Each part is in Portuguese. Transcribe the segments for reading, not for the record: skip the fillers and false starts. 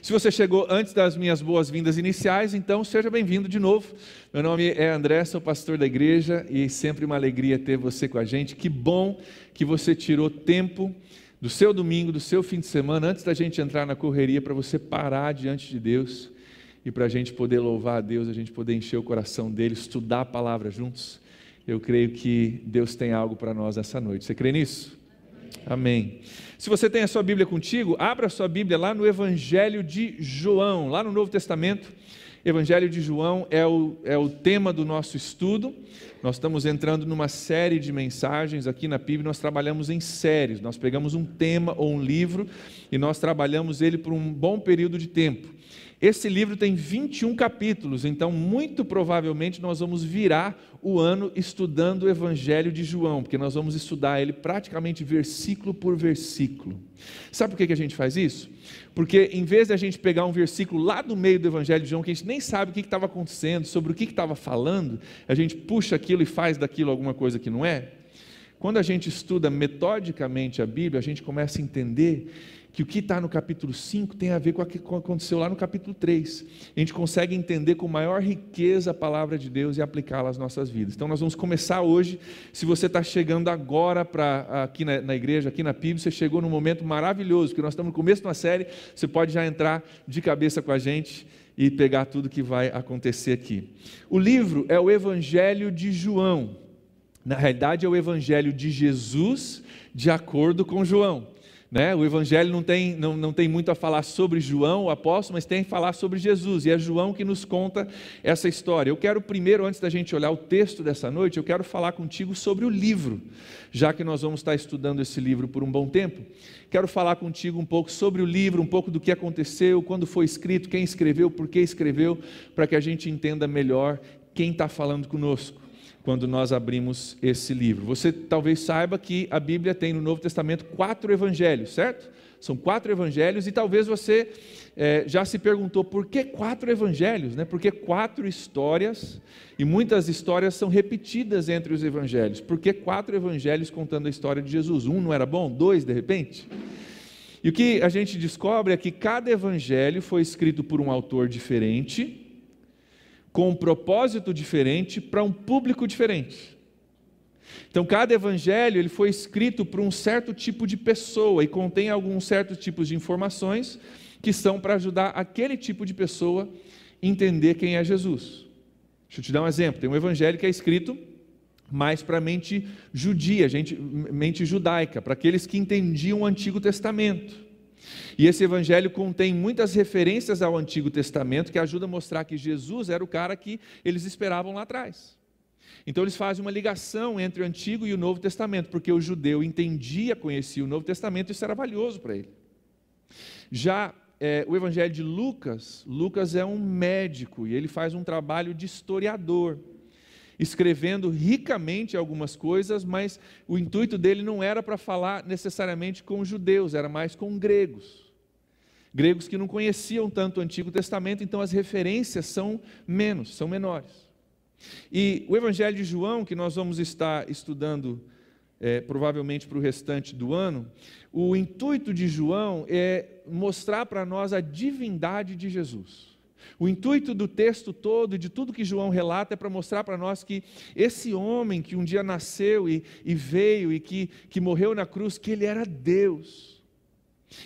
Se você chegou antes das minhas boas-vindas iniciais, então seja bem-vindo de novo. Meu nome é André, sou pastor da igreja e sempre uma alegria ter você com a gente. Que bom que você tirou tempo do seu domingo, do seu fim de semana, antes da gente entrar na correria, para você parar diante de Deus e para a gente poder louvar a Deus, a gente poder encher o coração dele, estudar a palavra juntos. Eu creio que Deus tem algo para nós essa noite. Você crê nisso? Amém. Se você tem a sua Bíblia contigo, abra a sua Bíblia lá no Evangelho de João, lá no Novo Testamento. Evangelho de João é o tema do nosso estudo. Nós estamos entrando numa série de mensagens aqui na PIB, nós trabalhamos em séries, nós pegamos um tema ou um livro e nós trabalhamos ele por um bom período de tempo. Esse livro tem 21 capítulos, então muito provavelmente nós vamos virar o ano estudando o Evangelho de João, porque nós vamos estudar ele praticamente versículo por versículo. Sabe por que a gente faz isso? Porque em vez de a gente pegar um versículo lá do meio do Evangelho de João, que a gente nem sabe o que estava acontecendo, sobre o que estava falando, a gente puxa aquilo e faz daquilo alguma coisa que não é. Quando a gente estuda metodicamente a Bíblia, a gente começa a entender que o que está no capítulo 5 tem a ver com o que aconteceu lá no capítulo 3. A gente consegue entender com maior riqueza a palavra de Deus e aplicá-la às nossas vidas. Então nós vamos começar hoje. Se você está chegando agora aqui na igreja, aqui na PIB, você chegou num momento maravilhoso, porque nós estamos no começo de uma série, você pode já entrar de cabeça com a gente e pegar tudo que vai acontecer aqui. O livro é o Evangelho de João. Na realidade é o Evangelho de Jesus de acordo com João. O Evangelho não tem muito a falar sobre João, o apóstolo, mas tem a falar sobre Jesus, e é João que nos conta essa história. Eu quero primeiro, antes da gente olhar o texto dessa noite, eu quero falar contigo sobre o livro, já que nós vamos estar estudando esse livro por um bom tempo. Quero falar contigo um pouco sobre o livro, um pouco do que aconteceu, quando foi escrito, quem escreveu, por que escreveu, para que a gente entenda melhor quem está falando conosco quando nós abrimos esse livro. Você talvez saiba que a Bíblia tem no Novo Testamento 4 evangelhos, certo? São 4 evangelhos e talvez você já se perguntou por que 4 evangelhos, Por que 4 histórias? E muitas histórias são repetidas entre os evangelhos. Por que 4 evangelhos contando a história de Jesus? Um não era bom? 2 de repente? E o que a gente descobre é que cada evangelho foi escrito por um autor diferente, com um propósito diferente, para um público diferente. Então cada evangelho ele foi escrito por um certo tipo de pessoa e contém alguns certos tipos de informações que são para ajudar aquele tipo de pessoa a entender quem é Jesus. Deixa eu te dar um exemplo. Tem um evangelho que é escrito mais para a mente judia, mente judaica, para aqueles que entendiam o Antigo Testamento. E esse evangelho contém muitas referências ao Antigo Testamento que ajudam a mostrar que Jesus era o cara que eles esperavam lá atrás. Então eles fazem uma ligação entre o Antigo e o Novo Testamento, porque o judeu entendia, conhecia o Novo Testamento e isso era valioso para ele. Já o evangelho de Lucas é um médico e ele faz um trabalho de historiador, escrevendo ricamente algumas coisas, mas o intuito dele não era para falar necessariamente com judeus, era mais com gregos que não conheciam tanto o Antigo Testamento, então as referências são menores. E o Evangelho de João, que nós vamos estar estudando provavelmente para o restante do ano, o intuito de João é mostrar para nós a divindade de Jesus. O intuito do texto todo e de tudo que João relata é para mostrar para nós que esse homem que um dia nasceu e veio e que morreu na cruz, que ele era Deus.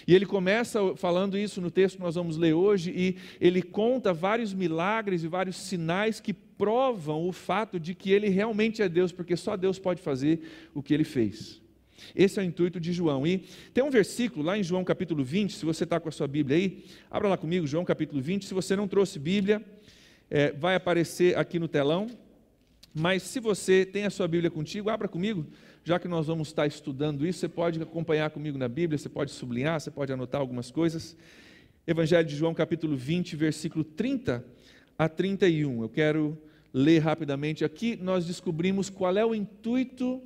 E ele começa falando isso no texto que nós vamos ler hoje, e ele conta vários milagres e vários sinais que provam o fato de que ele realmente é Deus, porque só Deus pode fazer o que ele fez. Esse é o intuito de João. E tem um versículo lá em João capítulo 20, se você está com a sua Bíblia aí, abra lá comigo, João capítulo 20, se você não trouxe Bíblia, vai aparecer aqui no telão, mas se você tem a sua Bíblia contigo, abra comigo, já que nós vamos estar estudando isso, você pode acompanhar comigo na Bíblia, você pode sublinhar, você pode anotar algumas coisas. Evangelho de João capítulo 20, versículo 30 a 31, eu quero ler rapidamente. Aqui nós descobrimos qual é o intuito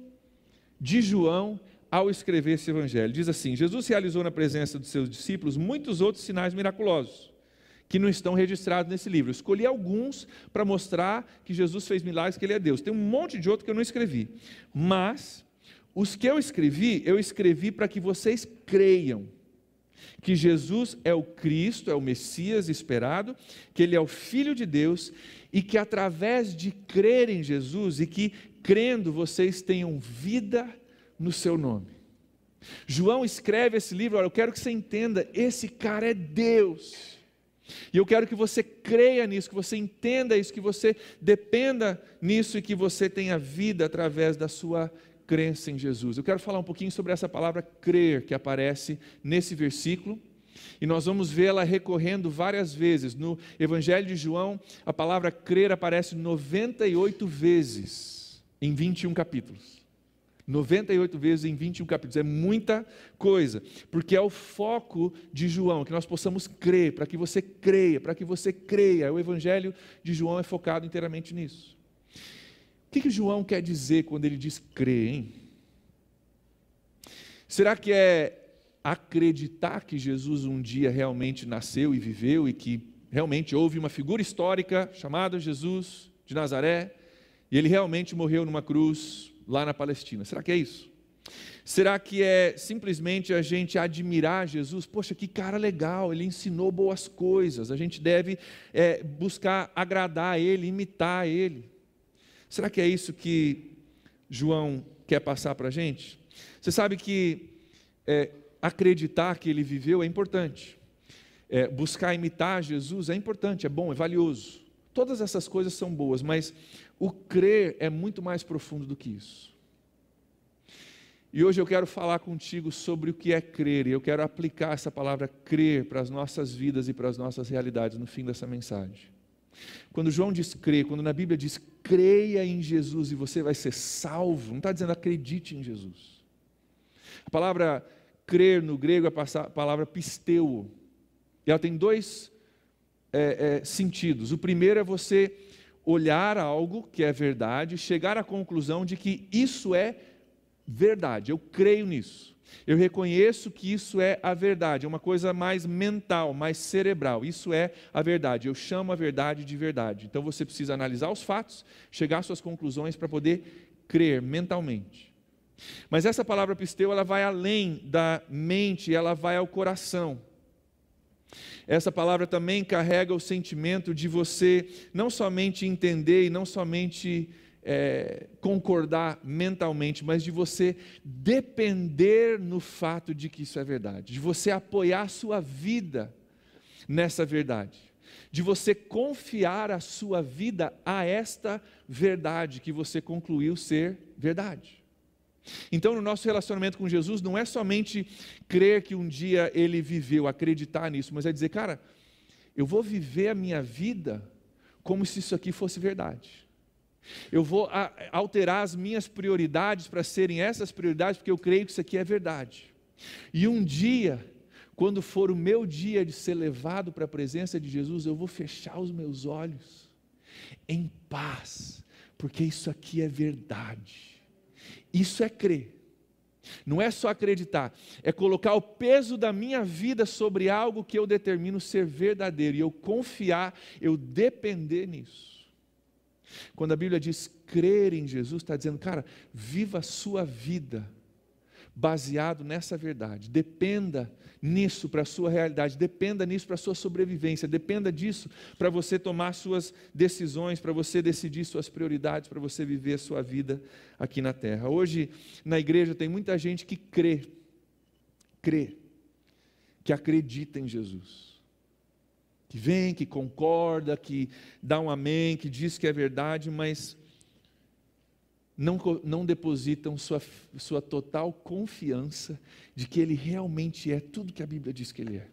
de João ao escrever esse evangelho. Diz assim: Jesus realizou na presença dos seus discípulos muitos outros sinais miraculosos, que não estão registrados nesse livro. Eu escolhi alguns para mostrar que Jesus fez milagres, que Ele é Deus. Tem um monte de outros que eu não escrevi, mas os que eu escrevi para que vocês creiam que Jesus é o Cristo, é o Messias esperado, que Ele é o Filho de Deus e que através de crer em Jesus e que crendo vocês tenham vida no seu nome. João escreve esse livro, olha, eu quero que você entenda, esse cara é Deus. E eu quero que você creia nisso, que você entenda isso, que você dependa nisso e que você tenha vida através da sua crença em Jesus. Eu quero falar um pouquinho sobre essa palavra crer que aparece nesse versículo e nós vamos vê-la recorrendo várias vezes. No Evangelho de João, a palavra crer aparece 98 vezes em 21 capítulos. 98 vezes em 21 capítulos, é muita coisa, porque é o foco de João, que nós possamos crer, para que você creia, o Evangelho de João é focado inteiramente nisso. O que João quer dizer quando ele diz crer, hein? Será que é acreditar que Jesus um dia realmente nasceu e viveu, e que realmente houve uma figura histórica chamada Jesus de Nazaré, e ele realmente morreu numa cruz, lá na Palestina? Será que é isso? Será que é simplesmente a gente admirar Jesus? Poxa, que cara legal, ele ensinou boas coisas, a gente deve buscar agradar ele, imitar ele. Será que é isso que João quer passar para a gente? Você sabe que acreditar que ele viveu é importante, buscar imitar Jesus é importante, é bom, é valioso. Todas essas coisas são boas, mas o crer é muito mais profundo do que isso. E hoje eu quero falar contigo sobre o que é crer, e eu quero aplicar essa palavra crer para as nossas vidas e para as nossas realidades no fim dessa mensagem. Quando João diz crer, quando na Bíblia diz creia em Jesus e você vai ser salvo, não está dizendo acredite em Jesus. A palavra crer no grego é a palavra pisteuo, e ela tem dois sentidos. O primeiro é você olhar algo que é verdade, chegar à conclusão de que isso é verdade, eu creio nisso, eu reconheço que isso é a verdade, é uma coisa mais mental, mais cerebral, isso é a verdade, eu chamo a verdade de verdade. Então você precisa analisar os fatos, chegar às suas conclusões para poder crer mentalmente. Mas essa palavra pisteu, ela vai além da mente, ela vai ao coração. Essa palavra também carrega o sentimento de você não somente entender e não somente concordar mentalmente, mas de você depender no fato de que isso é verdade, de você apoiar a sua vida nessa verdade, de você confiar a sua vida a esta verdade que você concluiu ser verdade. Então, no nosso relacionamento com Jesus, não é somente crer que um dia Ele viveu, acreditar nisso, mas é dizer, cara, eu vou viver a minha vida como se isso aqui fosse verdade. Eu vou alterar as minhas prioridades para serem essas prioridades, porque eu creio que isso aqui é verdade. E um dia, quando for o meu dia de ser levado para a presença de Jesus, eu vou fechar os meus olhos em paz, porque isso aqui é verdade. Isso é crer, não é só acreditar, é colocar o peso da minha vida sobre algo que eu determino ser verdadeiro, e eu confiar, eu depender nisso. Quando a Bíblia diz crer em Jesus, está dizendo, cara, viva a sua vida baseado nessa verdade, dependa nisso para a sua realidade, dependa nisso para a sua sobrevivência, dependa disso para você tomar suas decisões, para você decidir suas prioridades, para você viver a sua vida aqui na terra. Hoje, na igreja, tem muita gente que crê, que acredita em Jesus, que vem, que concorda, que dá um amém, que diz que é verdade, mas não depositam sua total confiança de que Ele realmente é tudo que a Bíblia diz que Ele é.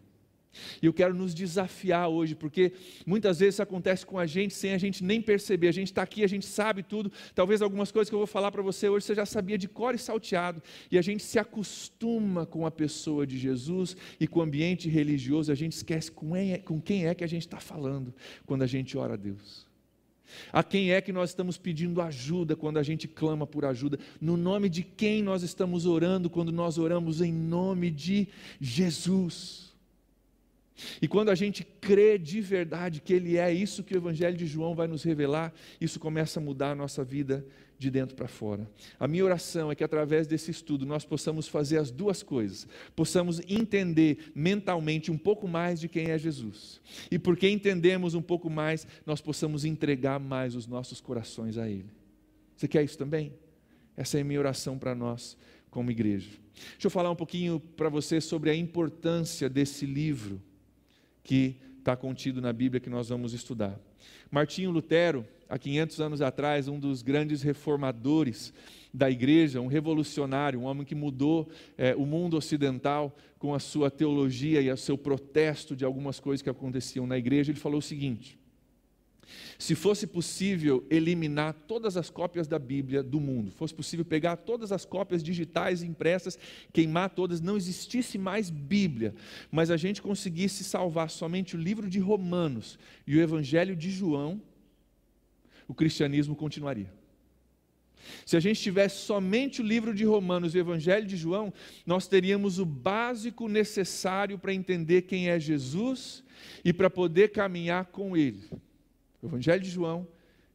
E eu quero nos desafiar hoje, porque muitas vezes isso acontece com a gente sem a gente nem perceber. A gente está aqui, a gente sabe tudo, talvez algumas coisas que eu vou falar para você hoje você já sabia de cor e salteado, e a gente se acostuma com a pessoa de Jesus e com o ambiente religioso, a gente esquece com quem é que a gente está falando quando a gente ora a Deus. A quem é que nós estamos pedindo ajuda quando a gente clama por ajuda? No nome de quem nós estamos orando quando nós oramos em nome de Jesus? E quando a gente crê de verdade que Ele é isso que o Evangelho de João vai nos revelar, isso começa a mudar a nossa vida de dentro para fora. A minha oração é que através desse estudo nós possamos fazer as duas coisas, possamos entender mentalmente um pouco mais de quem é Jesus, e porque entendemos um pouco mais, nós possamos entregar mais os nossos corações a Ele. Você quer isso também? Essa é a minha oração para nós como igreja. Deixa eu falar um pouquinho para você sobre a importância desse livro que está contido na Bíblia que nós vamos estudar. Martinho Lutero, há 500 anos atrás, um dos grandes reformadores da igreja, um revolucionário, um homem que mudou o mundo ocidental com a sua teologia e o seu protesto de algumas coisas que aconteciam na igreja, ele falou o seguinte: se fosse possível eliminar todas as cópias da Bíblia do mundo, fosse possível pegar todas as cópias digitais impressas, queimar todas, não existisse mais Bíblia, mas a gente conseguisse salvar somente o livro de Romanos e o Evangelho de João, o cristianismo continuaria. Se a gente tivesse somente o livro de Romanos e o Evangelho de João, nós teríamos o básico necessário para entender quem é Jesus e para poder caminhar com Ele. O Evangelho de João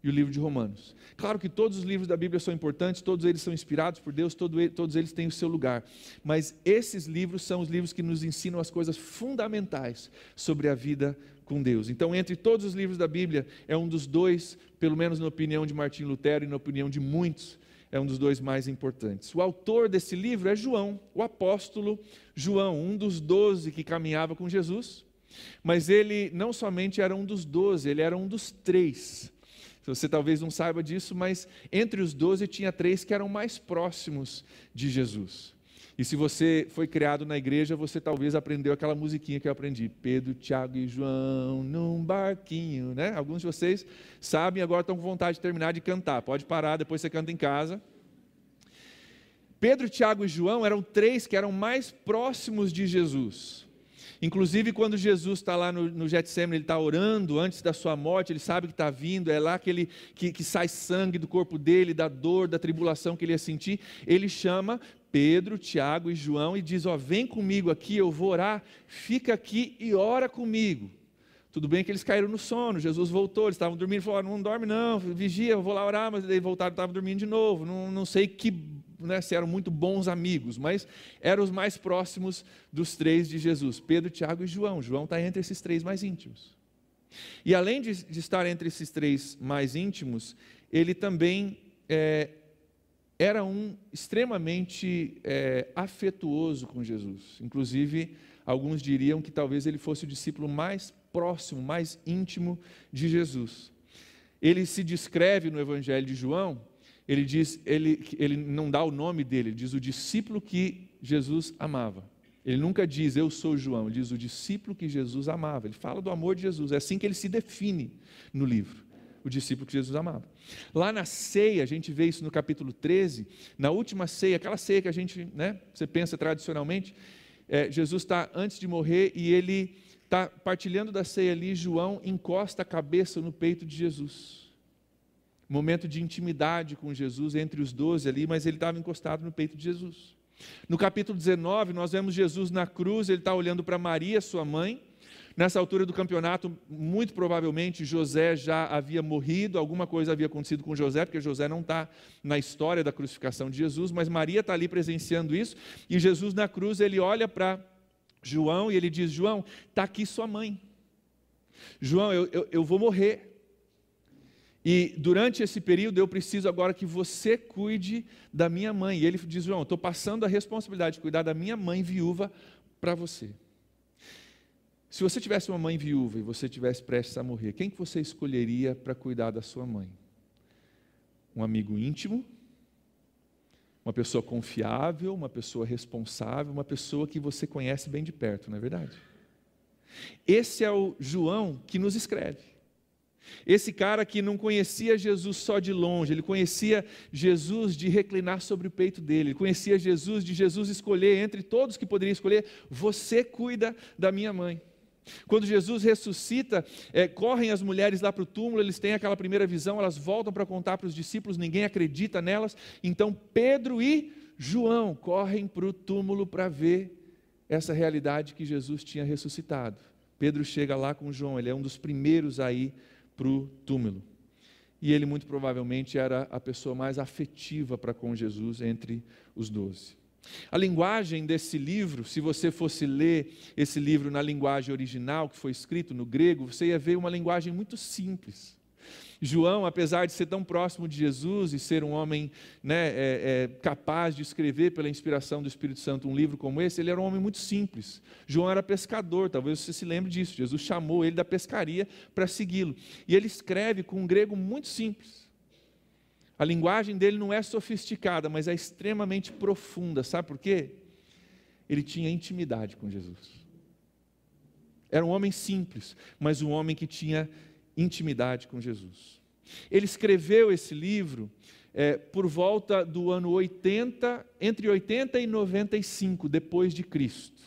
e o livro de Romanos. Claro que todos os livros da Bíblia são importantes, todos eles são inspirados por Deus, todos eles têm o seu lugar. Mas esses livros são os livros que nos ensinam as coisas fundamentais sobre a vida com Deus. Então, entre todos os livros da Bíblia, é um dos dois, pelo menos na opinião de Martinho Lutero e na opinião de muitos, é um dos dois mais importantes. O autor desse livro é João, o apóstolo João, um dos 12 que caminhava com Jesus. Mas ele não somente era um dos 12, ele era um dos 3. Você talvez não saiba disso, mas entre os 12 tinha 3 que eram mais próximos de Jesus. E se você foi criado na igreja, você talvez aprendeu aquela musiquinha que eu aprendi: Pedro, Tiago e João num barquinho, né? Alguns de vocês sabem, agora estão com vontade de terminar de cantar. Pode parar, depois você canta em casa. Pedro, Tiago e João eram 3 que eram mais próximos de Jesus. Inclusive, quando Jesus está lá no Getsemane, ele está orando antes da sua morte, ele sabe que está vindo, é lá que sai sangue do corpo dele, da dor, da tribulação que ele ia sentir. Ele chama Pedro, Tiago e João e diz: vem comigo aqui, eu vou orar, fica aqui e ora comigo. Tudo bem que eles caíram no sono, Jesus voltou, eles estavam dormindo, falou: não dorme não, vigia, eu vou lá orar, mas daí voltaram, estavam dormindo de novo, não sei se eram muito bons amigos, mas eram os mais próximos dos 3 de Jesus, Pedro, Tiago e João. João está entre esses 3 mais íntimos. E além de estar entre esses 3 mais íntimos, ele também era extremamente afetuoso com Jesus. Inclusive, alguns diriam que talvez ele fosse o discípulo mais próximo, mais íntimo de Jesus. Ele se descreve no Evangelho de João. Ele diz, ele não dá o nome dele, ele diz o discípulo que Jesus amava. Ele nunca diz, eu sou João, ele diz o discípulo que Jesus amava. Ele fala do amor de Jesus, é assim que ele se define no livro, o discípulo que Jesus amava. Lá na ceia, a gente vê isso no capítulo 13, na última ceia, aquela ceia que a gente, você pensa tradicionalmente, Jesus está antes de morrer e ele está partilhando da ceia ali, João encosta a cabeça no peito de Jesus. Momento de intimidade com Jesus entre os 12 ali, mas ele estava encostado no peito de Jesus. No capítulo 19, nós vemos Jesus na cruz, ele está olhando para Maria, sua mãe. Nessa altura do campeonato, muito provavelmente José já havia morrido, alguma coisa havia acontecido com José, porque José não está na história da crucificação de Jesus, mas Maria está ali presenciando isso, e Jesus na cruz, ele olha para João e ele diz: João, está aqui sua mãe. João, eu vou morrer. E durante esse período eu preciso agora que você cuide da minha mãe. E ele diz: João, estou passando a responsabilidade de cuidar da minha mãe viúva para você. Se você tivesse uma mãe viúva e você tivesse prestes a morrer, quem que você escolheria para cuidar da sua mãe? Um amigo íntimo? Uma pessoa confiável? Uma pessoa responsável? Uma pessoa que você conhece bem de perto, não é verdade? Esse é o João que nos escreve. Esse cara que não conhecia Jesus só de longe, ele conhecia Jesus de reclinar sobre o peito dele, ele conhecia Jesus de Jesus escolher entre todos que poderia escolher: você cuida da minha mãe. Quando Jesus ressuscita, correm as mulheres lá para o túmulo, eles têm aquela primeira visão, elas voltam para contar para os discípulos, ninguém acredita nelas, então Pedro e João correm para o túmulo para ver essa realidade que Jesus tinha ressuscitado. Pedro chega lá com João, ele é um dos primeiros a ir para o túmulo. E ele muito provavelmente era a pessoa mais afetiva para com Jesus entre os 12. A linguagem desse livro, se você fosse ler esse livro na linguagem original, que foi escrito no grego, você ia ver uma linguagem muito simples. João, apesar de ser tão próximo de Jesus e ser um homem capaz de escrever pela inspiração do Espírito Santo um livro como esse, ele era um homem muito simples. João era pescador, talvez você se lembre disso. Jesus chamou ele da pescaria para segui-lo. E ele escreve com um grego muito simples. A linguagem dele não é sofisticada, mas é extremamente profunda. Sabe por quê? Ele tinha intimidade com Jesus. Era um homem simples, mas um homem que tinha intimidade com Jesus. Ele escreveu esse livro por volta do ano 80, entre 80 e 95 depois de Cristo.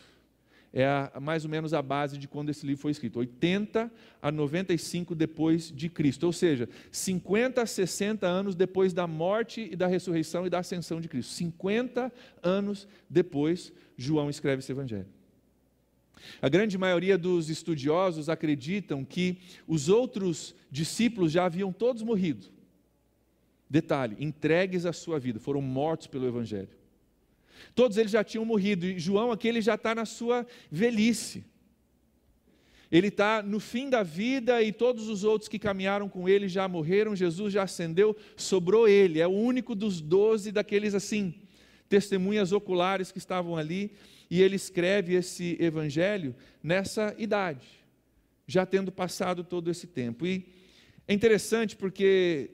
Mais ou menos a base de quando esse livro foi escrito, 80 a 95 depois de Cristo, ou seja, 50 a 60 anos depois da morte e da ressurreição e da ascensão de Cristo. 50 anos depois, João escreve esse evangelho. A grande maioria dos estudiosos acreditam que os outros discípulos já haviam todos morrido. Detalhe, entregues à sua vida, foram mortos pelo evangelho. Todos eles já tinham morrido, e João aqui ele já está na sua velhice. Ele está no fim da vida e todos os outros que caminharam com ele já morreram, Jesus já ascendeu, sobrou ele, é o único dos 12 daqueles assim, testemunhas oculares que estavam ali, e ele escreve esse evangelho nessa idade, já tendo passado todo esse tempo. E é interessante porque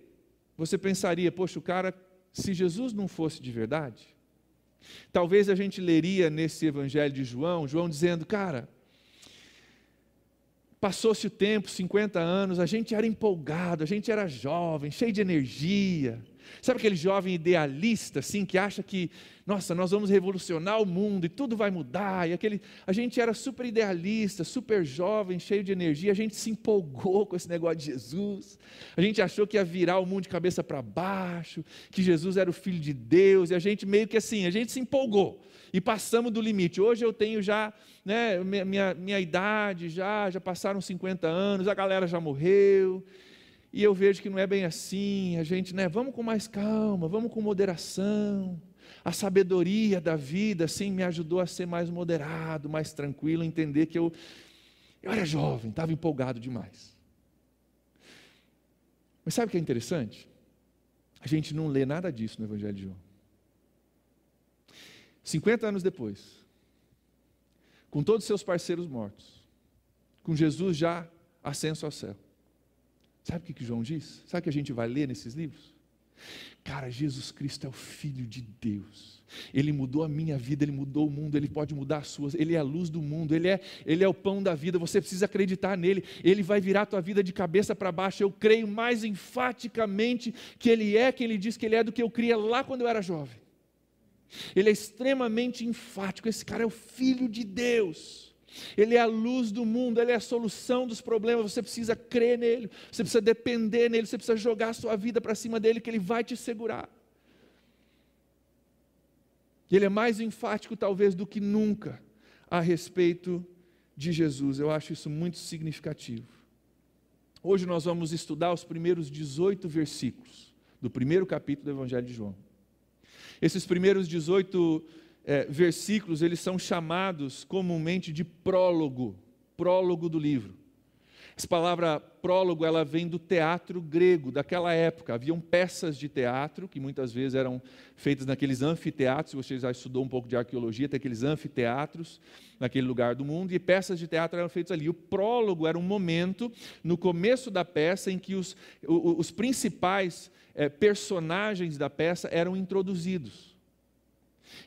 você pensaria, poxa, o cara, se Jesus não fosse de verdade, talvez a gente leria nesse evangelho de João dizendo, cara, passou-se o tempo, 50 anos, a gente era empolgado, a gente era jovem, cheio de energia. Sabe aquele jovem idealista, assim, que acha que, nossa, nós vamos revolucionar o mundo e tudo vai mudar, a gente era super idealista, super jovem, cheio de energia, a gente se empolgou com esse negócio de Jesus, a gente achou que ia virar o mundo de cabeça para baixo, que Jesus era o Filho de Deus, e a gente meio que assim, a gente se empolgou, e passamos do limite. Hoje eu tenho já, minha idade, já passaram 50 anos, a galera já morreu, e eu vejo que não é bem assim, a gente, vamos com mais calma, vamos com moderação. A sabedoria da vida, assim, me ajudou a ser mais moderado, mais tranquilo, entender que eu era jovem, estava empolgado demais. Mas sabe o que é interessante? A gente não lê nada disso no Evangelho de João. 50 anos depois, com todos os seus parceiros mortos, com Jesus já ascenso ao céu, sabe o que João diz? Sabe o que a gente vai ler nesses livros? Cara, Jesus Cristo é o Filho de Deus, Ele mudou a minha vida, Ele mudou o mundo, Ele pode mudar a sua, Ele é a luz do mundo, Ele é o pão da vida, você precisa acreditar nele, Ele vai virar a tua vida de cabeça para baixo. Eu creio mais enfaticamente que Ele é quem Ele diz que Ele é, do que eu cria lá quando eu era jovem. Ele é extremamente enfático, esse cara é o Filho de Deus, Ele é a luz do mundo, Ele é a solução dos problemas. Você precisa crer nele, você precisa depender nele, você precisa jogar a sua vida para cima dele, que Ele vai te segurar. Ele é mais enfático talvez do que nunca a respeito de Jesus. Eu acho isso muito significativo. Hoje nós vamos estudar os primeiros 18 versículos do primeiro capítulo do Evangelho de João. Esses primeiros 18 versículos, eles são chamados comumente de prólogo do livro. Essa palavra prólogo, ela vem do teatro grego daquela época. Haviam peças de teatro, que muitas vezes eram feitas naqueles anfiteatros. Se você já estudou um pouco de arqueologia, tem aqueles anfiteatros naquele lugar do mundo, e peças de teatro eram feitas ali. O prólogo era um momento, no começo da peça, em que os principais personagens da peça eram introduzidos.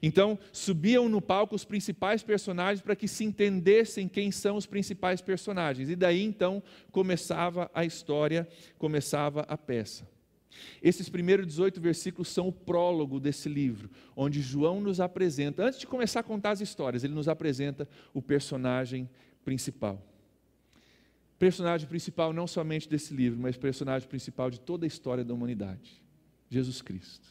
Então, subiam no palco os principais personagens para que se entendessem quem são os principais personagens. E daí, então, começava a história, começava a peça. Esses primeiros 18 versículos são o prólogo desse livro, onde João nos apresenta, antes de começar a contar as histórias, ele nos apresenta o personagem principal. Personagem principal não somente desse livro, mas personagem principal de toda a história da humanidade, Jesus Cristo.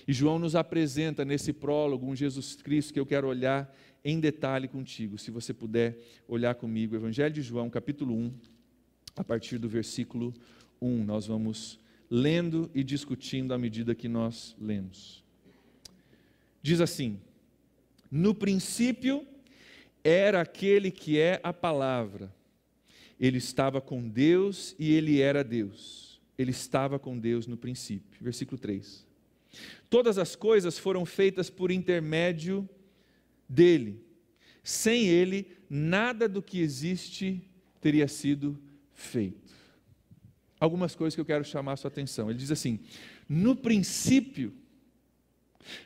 E João nos apresenta nesse prólogo um Jesus Cristo que eu quero olhar em detalhe contigo. Se você puder olhar comigo, Evangelho de João, capítulo 1, a partir do versículo 1. Nós vamos lendo e discutindo à medida que nós lemos. Diz assim: no princípio era aquele que é a palavra. Ele estava com Deus e ele era Deus. Ele estava com Deus no princípio. Versículo 3. Todas as coisas foram feitas por intermédio dele. Sem ele, nada do que existe teria sido feito. Algumas coisas que eu quero chamar a sua atenção. Ele diz assim: no princípio,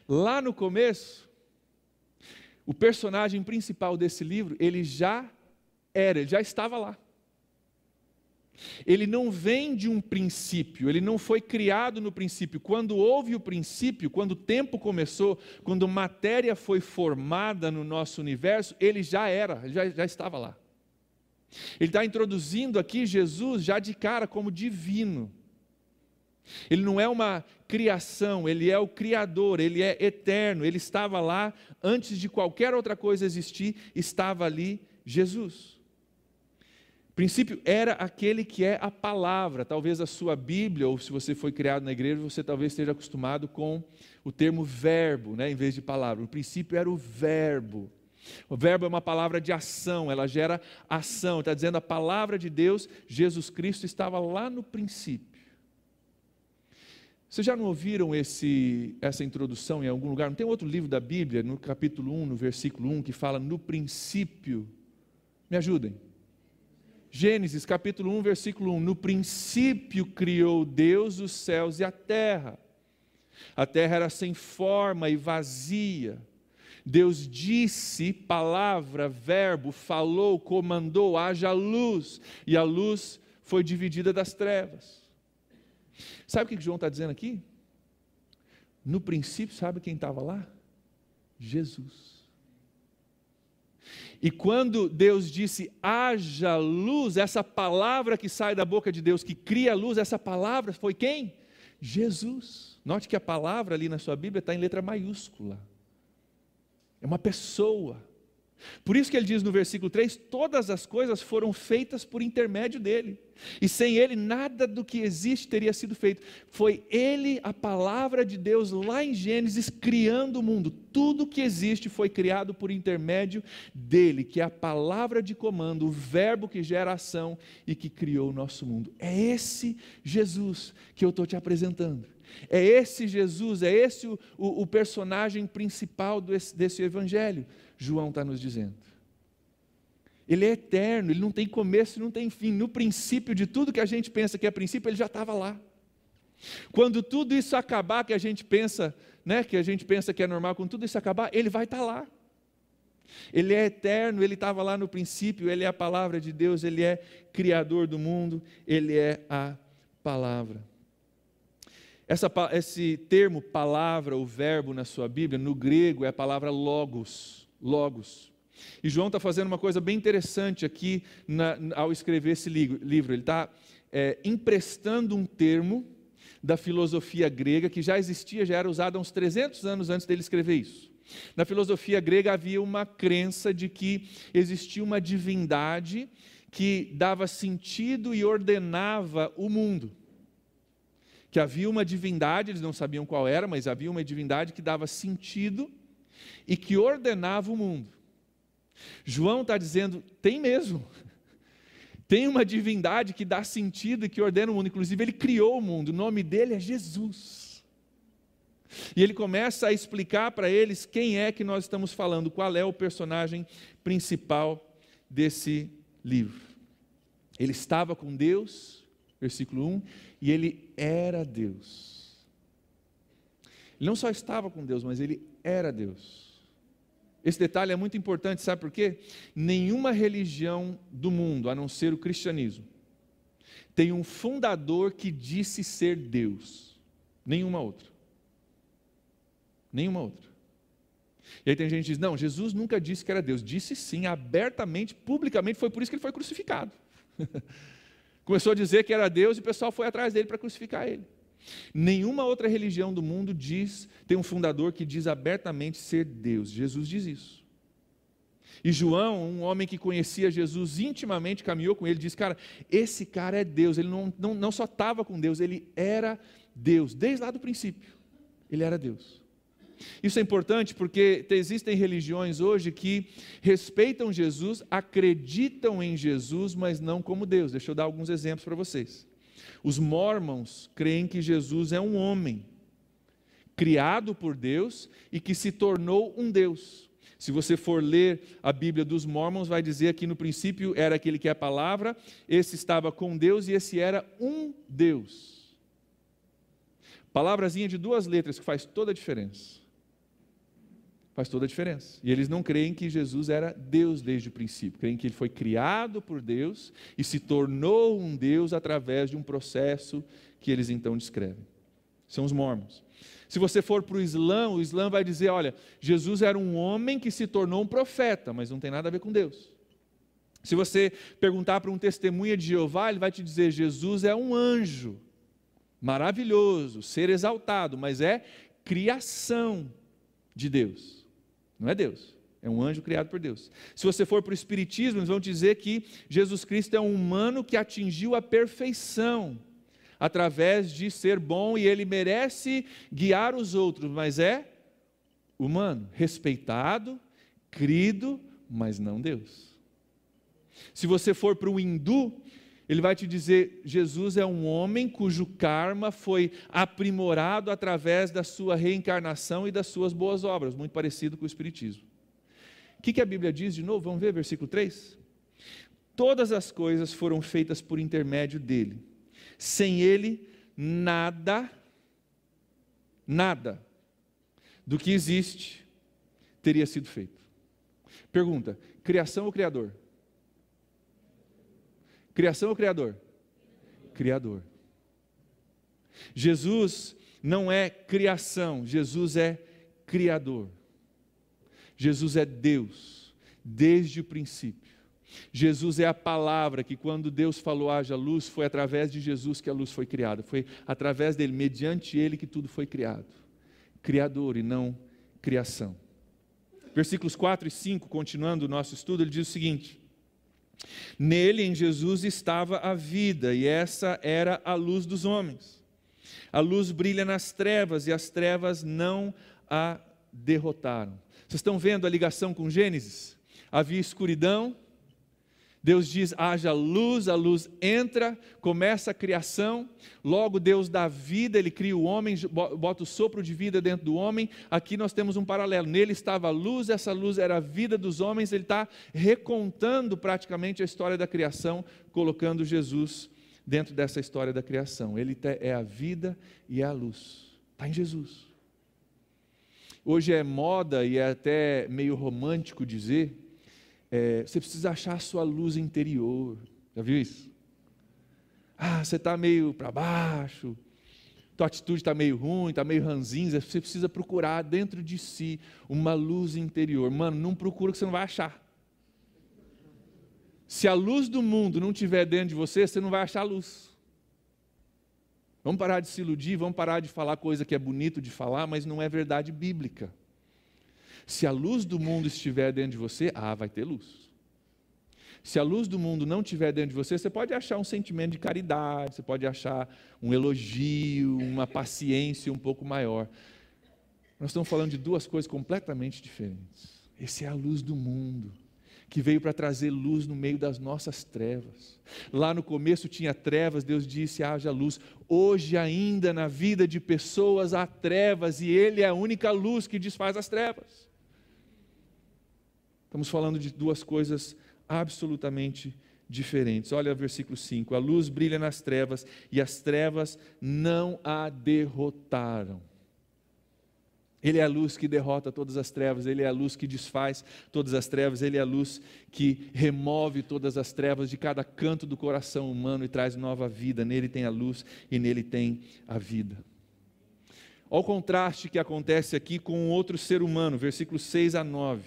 lá no começo, o personagem principal desse livro, ele já estava lá. Ele não vem de um princípio, ele não foi criado no princípio. Quando houve o princípio, quando o tempo começou, quando matéria foi formada no nosso universo, ele já estava lá. Ele está introduzindo aqui Jesus já de cara como divino. Ele não é uma criação, ele é o Criador, ele é eterno, ele estava lá antes de qualquer outra coisa existir, estava ali Jesus. O princípio era aquele que é a palavra. Talvez a sua Bíblia, ou se você foi criado na igreja, você talvez esteja acostumado com o termo verbo, em vez de palavra. O princípio era o verbo. O verbo é uma palavra de ação, ela gera ação. Está dizendo a palavra de Deus, Jesus Cristo estava lá no princípio. Vocês já não ouviram essa introdução em algum lugar? Não tem outro livro da Bíblia, no capítulo 1, no versículo 1, que fala no princípio? Me ajudem. Gênesis capítulo 1, versículo 1. No princípio criou Deus os céus e a terra. A terra era sem forma e vazia. Deus disse, palavra, verbo, falou, comandou, haja luz. E a luz foi dividida das trevas. Sabe o que João está dizendo aqui? No princípio, sabe quem estava lá? Jesus. E quando Deus disse, haja luz, essa palavra que sai da boca de Deus, que cria luz, essa palavra foi quem? Jesus. Note que a palavra ali na sua Bíblia está em letra maiúscula. É uma pessoa. Por isso que ele diz no versículo 3, todas as coisas foram feitas por intermédio dele. E sem ele, nada do que existe teria sido feito. Foi ele, a palavra de Deus, lá em Gênesis, criando o mundo. Tudo que existe foi criado por intermédio dele, que é a palavra de comando, o verbo que gera ação e que criou o nosso mundo. É esse Jesus que eu estou te apresentando. É esse Jesus, é esse o personagem principal desse evangelho. João está nos dizendo. Ele é eterno, ele não tem começo e não tem fim. No princípio de tudo que a gente pensa que é princípio, ele já estava lá. Quando tudo isso acabar, que a gente pensa que é normal, quando tudo isso acabar, ele vai estar lá. Ele é eterno, ele estava lá no princípio, ele é a palavra de Deus, ele é criador do mundo, ele é a palavra. Esse termo palavra, o verbo na sua Bíblia, no grego é a palavra logos. E João está fazendo uma coisa bem interessante aqui ao escrever esse livro. Ele está emprestando um termo da filosofia grega que já existia, já era usado há uns 300 anos antes dele escrever isso. Na filosofia grega havia uma crença de que existia uma divindade que dava sentido e ordenava o mundo. Que havia uma divindade, eles não sabiam qual era, mas havia uma divindade que dava sentido e que ordenava o mundo. João está dizendo, tem mesmo. Tem uma divindade que dá sentido e que ordena o mundo. Inclusive ele criou o mundo, o nome dele é Jesus. E ele começa a explicar para eles quem é que nós estamos falando, qual é o personagem principal desse livro. Ele estava com Deus, versículo 1, e ele era Deus. Ele não só estava com Deus, mas ele era Deus. Esse detalhe é muito importante, sabe por quê? Nenhuma religião do mundo, a não ser o cristianismo, tem um fundador que disse ser Deus. Nenhuma outra. Nenhuma outra. E aí tem gente que diz, não, Jesus nunca disse que era Deus. Disse sim, abertamente, publicamente, foi por isso que ele foi crucificado. Começou a dizer que era Deus e o pessoal foi atrás dele para crucificar ele. Nenhuma outra religião do mundo tem um fundador que diz abertamente ser Deus. Jesus diz isso. E João, um homem que conhecia Jesus intimamente, caminhou com ele, disse, cara, esse cara é Deus. Ele não só estava com Deus, ele era Deus, desde lá do princípio. Ele era Deus. Isso é importante porque existem religiões hoje que respeitam Jesus, acreditam em Jesus, mas não como Deus. Deixa eu dar alguns exemplos para vocês. Os mormons creem que Jesus é um homem, criado por Deus e que se tornou um Deus. Se você for ler a Bíblia dos mormons, vai dizer que no princípio era aquele que é a palavra, esse estava com Deus e esse era um Deus. Palavrazinha de 2 letras que faz toda a diferença. Faz toda a diferença. E eles não creem que Jesus era Deus desde o princípio. Creem que ele foi criado por Deus e se tornou um Deus através de um processo que eles então descrevem. São os mormons. Se você for para o Islã vai dizer, olha, Jesus era um homem que se tornou um profeta, mas não tem nada a ver com Deus. Se você perguntar para um testemunha de Jeová, ele vai te dizer, Jesus é um anjo, maravilhoso, ser exaltado, mas é criação de Deus. Não é Deus, é um anjo criado por Deus. Se você for para o Espiritismo, eles vão dizer que Jesus Cristo é um humano que atingiu a perfeição, através de ser bom e ele merece guiar os outros, mas é humano, respeitado, crido, mas não Deus. Se você for para o hindu, ele vai te dizer, Jesus é um homem cujo karma foi aprimorado através da sua reencarnação e das suas boas obras, muito parecido com o Espiritismo. O que a Bíblia diz de novo? Vamos ver, versículo 3? Todas as coisas foram feitas por intermédio dele. Sem ele, nada do que existe teria sido feito. Pergunta, criação ou Criador? Criação ou Criador? Criador. Jesus não é criação, Jesus é Criador. Jesus é Deus, desde o princípio. Jesus é a palavra que quando Deus falou haja luz, foi através de Jesus que a luz foi criada, foi através dele, mediante ele que tudo foi criado. Criador e não criação. Versículos 4 e 5, continuando o nosso estudo, ele diz o seguinte, nele, em Jesus, estava a vida e essa era a luz dos homens. A luz brilha nas trevas e as trevas não a derrotaram. Vocês estão vendo a ligação com Gênesis? Havia escuridão, Deus diz, haja luz, a luz entra, começa a criação, logo Deus dá vida, Ele cria o homem, bota o sopro de vida dentro do homem, aqui nós temos um paralelo, nele estava a luz, essa luz era a vida dos homens, Ele está recontando praticamente a história da criação, colocando Jesus dentro dessa história da criação, Ele é a vida e é a luz, está em Jesus. Hoje é moda e é até meio romântico dizer, você precisa achar a sua luz interior. Já viu isso? Você está meio para baixo, tua atitude está meio ruim, está meio ranzinza, você precisa procurar dentro de si uma luz interior. Mano, não procura que você não vai achar. Se a luz do mundo não estiver dentro de você, você não vai achar luz. Vamos parar de se iludir, vamos parar de falar coisa que é bonito de falar, mas não é verdade bíblica. Se a luz do mundo estiver dentro de você, vai ter luz. Se a luz do mundo não estiver dentro de você, você pode achar um sentimento de caridade, você pode achar um elogio, uma paciência um pouco maior. Nós estamos falando de 2 coisas completamente diferentes. Essa é a luz do mundo, que veio para trazer luz no meio das nossas trevas. Lá no começo tinha trevas, Deus disse, haja luz. Hoje ainda na vida de pessoas há trevas, e Ele é a única luz que desfaz as trevas. Estamos falando de 2 coisas absolutamente diferentes. Olha o versículo 5. A luz brilha nas trevas e as trevas não a derrotaram. Ele é a luz que derrota todas as trevas, Ele é a luz que desfaz todas as trevas, Ele é a luz que remove todas as trevas de cada canto do coração humano e traz nova vida. Nele tem a luz e nele tem a vida. Olha o contraste que acontece aqui com outro ser humano, versículos 6 a 9.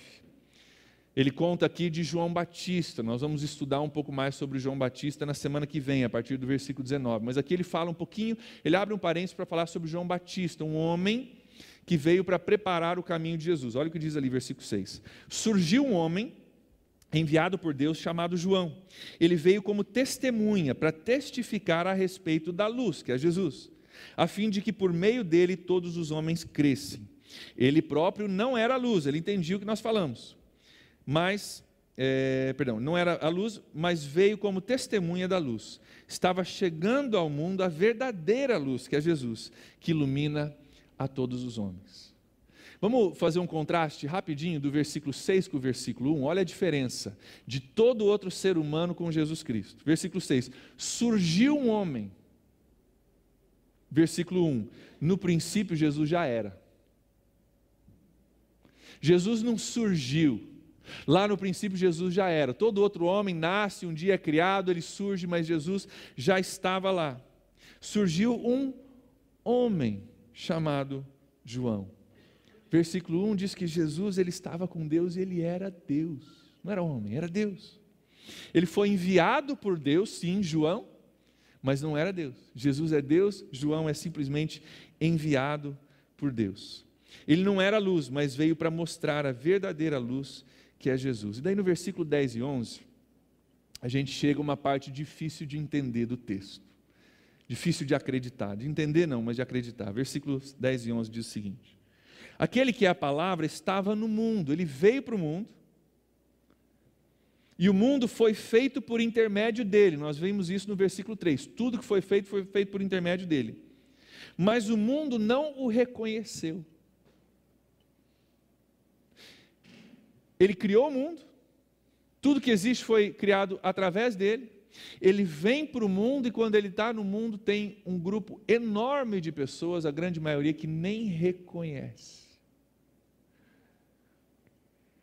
Ele conta aqui de João Batista. Nós vamos estudar um pouco mais sobre João Batista na semana que vem, a partir do versículo 19. Mas aqui ele fala um pouquinho, ele abre um parênteses para falar sobre João Batista, um homem que veio para preparar o caminho de Jesus. Olha o que diz ali, versículo 6. Surgiu um homem enviado por Deus chamado João. Ele veio como testemunha para testificar a respeito da luz, que é Jesus, a fim de que por meio dele todos os homens crescem. Ele próprio não era a luz, ele entendia o que nós falamos. Não era a luz, mas veio como testemunha da luz. Estava chegando ao mundo a verdadeira luz, que é Jesus, que ilumina a todos os homens. Vamos fazer um contraste rapidinho do versículo 6 com o versículo 1. Olha a diferença de todo outro ser humano com Jesus Cristo. Versículo 6. Surgiu um homem. Versículo 1. No princípio Jesus já era. Jesus não surgiu. Lá no princípio Jesus já era. Todo outro homem nasce, um dia é criado, ele surge, mas Jesus já estava lá. Surgiu um homem chamado João. Versículo 1 diz que Jesus, ele estava com Deus e ele era Deus. Não era homem, era Deus. Ele foi enviado por Deus, sim, João, mas não era Deus. Jesus é Deus, João é simplesmente enviado por Deus. Ele não era luz, mas veio para mostrar a verdadeira luz, que é Jesus. E daí no versículo 10 e 11, a gente chega a uma parte difícil de entender do texto. Difícil de acreditar, de entender não, mas de acreditar. Versículos 10 e 11 diz o seguinte: aquele que é a palavra estava no mundo, ele veio para o mundo, e o mundo foi feito por intermédio dele. Nós vimos isso no versículo 3, tudo que foi feito por intermédio dele. Mas o mundo não o reconheceu. Ele criou o mundo, tudo que existe foi criado através dele. Ele vem para o mundo e quando ele está no mundo tem um grupo enorme de pessoas, a grande maioria que nem reconhece.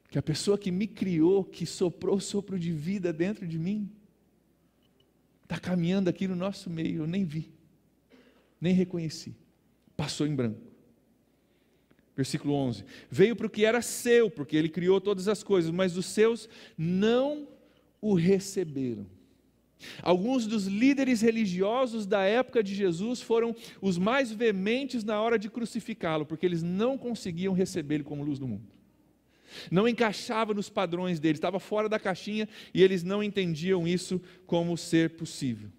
Que a pessoa que me criou, que soprou o sopro de vida dentro de mim, está caminhando aqui no nosso meio, eu nem vi, nem reconheci, passou em branco. Versículo 11, veio para o que era seu, porque ele criou todas as coisas, mas os seus não o receberam. Alguns dos líderes religiosos da época de Jesus foram os mais veementes na hora de crucificá-lo, porque eles não conseguiam recebê-lo como luz do mundo. Não encaixava nos padrões deles, estava fora da caixinha e eles não entendiam isso como ser possível.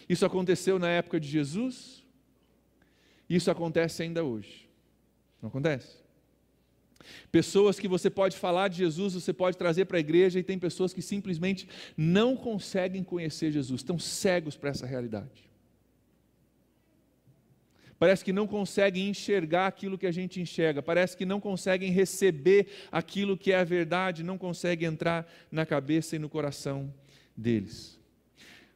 Isso aconteceu na época de Jesus, isso acontece ainda hoje. Não acontece? Pessoas que você pode falar de Jesus, você pode trazer para a igreja, e tem pessoas que simplesmente não conseguem conhecer Jesus, estão cegos para essa realidade. Parece que não conseguem enxergar aquilo que a gente enxerga, parece que não conseguem receber aquilo que é a verdade, não conseguem entrar na cabeça e no coração deles.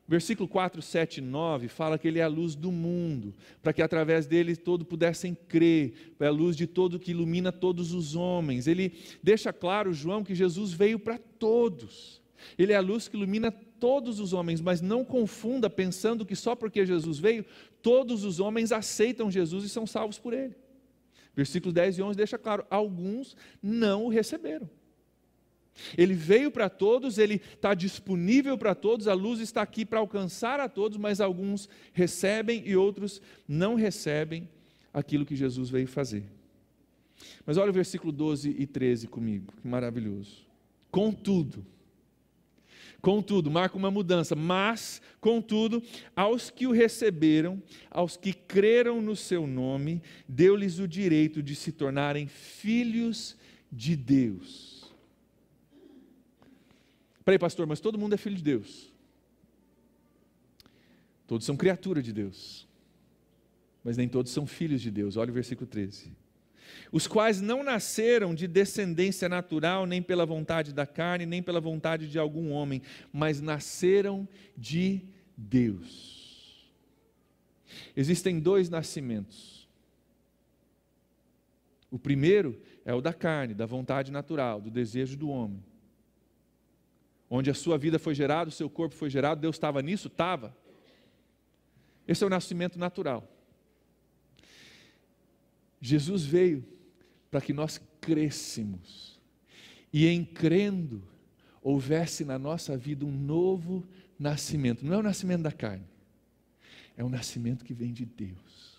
Versículo 4, 7 e 9 fala que ele é a luz do mundo, para que através dele todos pudessem crer, é a luz de todo que ilumina todos os homens. Ele deixa claro, João, que Jesus veio para todos, ele é a luz que ilumina todos os homens, mas não confunda pensando que só porque Jesus veio, todos os homens aceitam Jesus e são salvos por ele. Versículos 10 e 11 deixa claro, alguns não o receberam. Ele veio para todos, ele está disponível para todos, a luz está aqui para alcançar a todos, mas alguns recebem e outros não recebem aquilo que Jesus veio fazer. Mas olha o versículo 12 e 13 comigo, que maravilhoso. Contudo, marca uma mudança, mas, contudo, aos que o receberam, aos que creram no seu nome, deu-lhes o direito de se tornarem filhos de Deus. Peraí, pastor, mas todo mundo é filho de Deus. Todos são criatura de Deus. Mas nem todos são filhos de Deus. Olha o versículo 13. Os quais não nasceram de descendência natural, nem pela vontade da carne, nem pela vontade de algum homem, mas nasceram de Deus. Existem dois nascimentos. O primeiro é o da carne, da vontade natural, do desejo do homem. Onde a sua vida foi gerada, o seu corpo foi gerado, Deus estava nisso? Estava. Esse é o nascimento natural. Jesus veio para que nós crescêssemos e em crendo, houvesse na nossa vida um novo nascimento. Não é o nascimento da carne, é o nascimento que vem de Deus.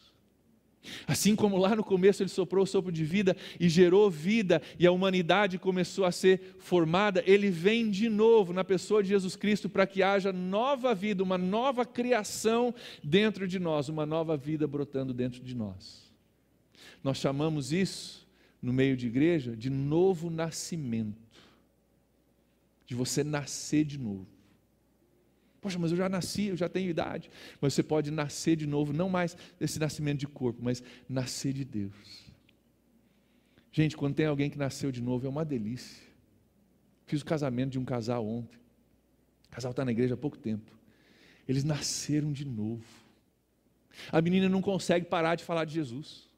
Assim como lá no começo Ele soprou o sopro de vida e gerou vida, e a humanidade começou a ser formada, Ele vem de novo na pessoa de Jesus Cristo para que haja nova vida, uma nova criação dentro de nós, uma nova vida brotando dentro de nós. Nós chamamos isso, no meio de igreja, de novo nascimento, de você nascer de novo. Poxa, mas eu já nasci, eu já tenho idade. Mas você pode nascer de novo, não mais desse nascimento de corpo, mas nascer de Deus. Gente, quando tem alguém que nasceu de novo, é uma delícia. Fiz o casamento de um casal ontem. O casal está na igreja há pouco tempo. Eles nasceram de novo. A menina não consegue parar de falar de Jesus.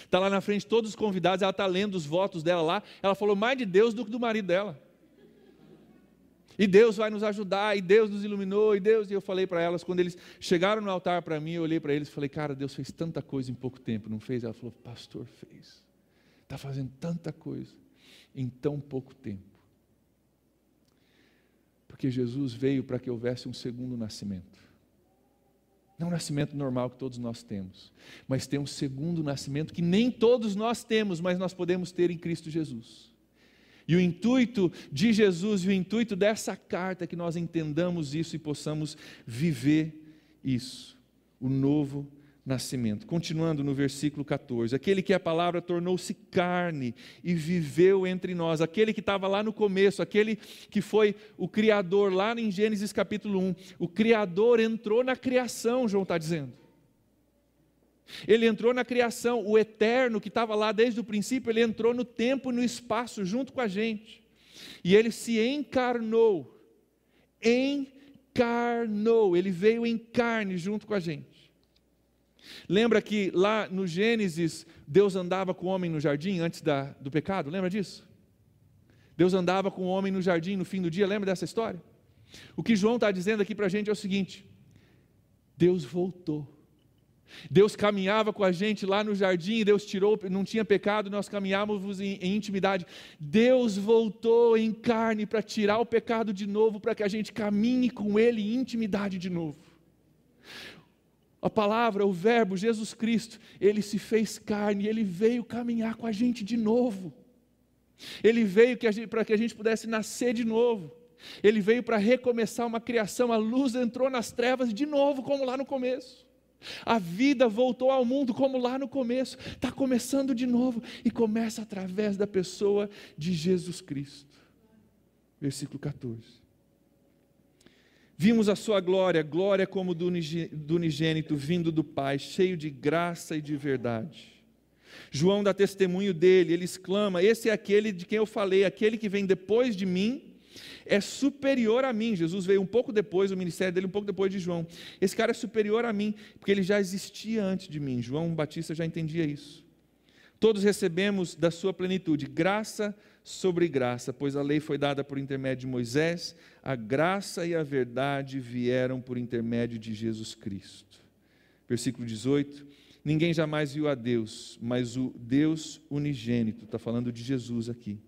Está lá na frente, todos os convidados, ela está lendo os votos dela lá. Ela falou mais de Deus do que do marido dela. E Deus vai nos ajudar, e Deus nos iluminou, e eu falei para elas, quando eles chegaram no altar para mim, eu olhei para eles e falei, cara, Deus fez tanta coisa em pouco tempo, não fez? Ela falou, pastor, fez, está fazendo tanta coisa em tão pouco tempo, porque Jesus veio para que houvesse um segundo nascimento, não um nascimento normal que todos nós temos, mas tem um segundo nascimento que nem todos nós temos, mas nós podemos ter em Cristo Jesus. E o intuito de Jesus, e o intuito dessa carta é que nós entendamos isso e possamos viver isso, o novo nascimento. Continuando no versículo 14, aquele que a palavra tornou-se carne e viveu entre nós, aquele que estava lá no começo, aquele que foi o Criador, lá em Gênesis capítulo 1, o Criador entrou na criação, João está dizendo. Ele entrou na criação, o eterno que estava lá desde o princípio, ele entrou no tempo e no espaço junto com a gente, e ele se encarnou, ele veio em carne junto com a gente. Lembra que lá no Gênesis, Deus andava com o homem no jardim antes do pecado, lembra disso? Deus andava com o homem no jardim no fim do dia, lembra dessa história? O que João está dizendo aqui para a gente é o seguinte, Deus voltou. Deus caminhava com a gente lá no jardim, Deus tirou, não tinha pecado, nós caminhávamos em intimidade. Deus voltou em carne para tirar o pecado de novo, para que a gente caminhe com Ele em intimidade de novo. A palavra, o verbo, Jesus Cristo, Ele se fez carne, Ele veio caminhar com a gente de novo. Ele veio para que a gente pudesse nascer de novo. Ele veio para recomeçar uma criação, a luz entrou nas trevas de novo, como lá no começo. A vida voltou ao mundo como lá no começo, está começando de novo, e começa através da pessoa de Jesus Cristo. Versículo 14. Vimos a sua glória, glória como do unigênito vindo do Pai, cheio de graça e de verdade. João dá testemunho dele, ele exclama, esse é aquele de quem eu falei, aquele que vem depois de mim, é superior a mim. Jesus veio um pouco depois, o ministério dele um pouco depois de João. Esse cara é superior a mim, porque ele já existia antes de mim. João Batista já entendia isso. Todos recebemos da sua plenitude, graça sobre graça, pois a lei foi dada por intermédio de Moisés, a graça e a verdade vieram por intermédio de Jesus Cristo. Versículo 18, ninguém jamais viu a Deus, mas o Deus unigênito, está falando de Jesus aqui,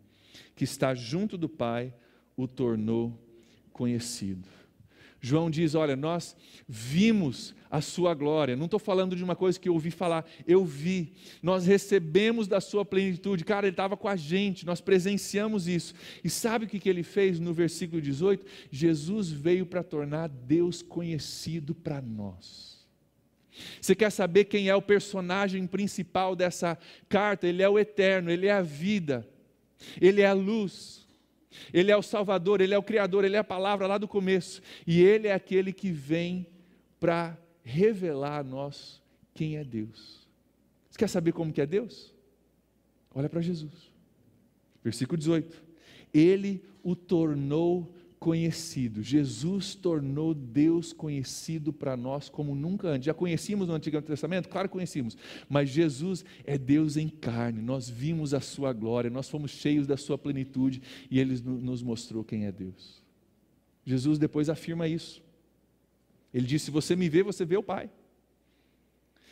que está junto do Pai, o tornou conhecido. João diz, olha, nós vimos a sua glória, não estou falando de uma coisa que eu ouvi falar, eu vi, nós recebemos da sua plenitude, cara, ele estava com a gente, nós presenciamos isso, e sabe o que ele fez no versículo 18? Jesus veio para tornar Deus conhecido para nós. Você quer saber quem é o personagem principal dessa carta? Ele é o eterno, ele é a vida, ele é a luz, Ele é o Salvador, Ele é o Criador, Ele é a palavra lá do começo, e Ele é aquele que vem para revelar a nós quem é Deus. Você quer saber como que é Deus? Olha para Jesus, versículo 18, Ele o tornou conhecido. Jesus tornou Deus conhecido para nós como nunca antes. Já conhecíamos no Antigo Testamento? Claro que conhecíamos, mas Jesus é Deus em carne, nós vimos a sua glória, nós fomos cheios da sua plenitude, e Ele nos mostrou quem é Deus. Jesus depois afirma isso, Ele disse, se você me vê, você vê o Pai.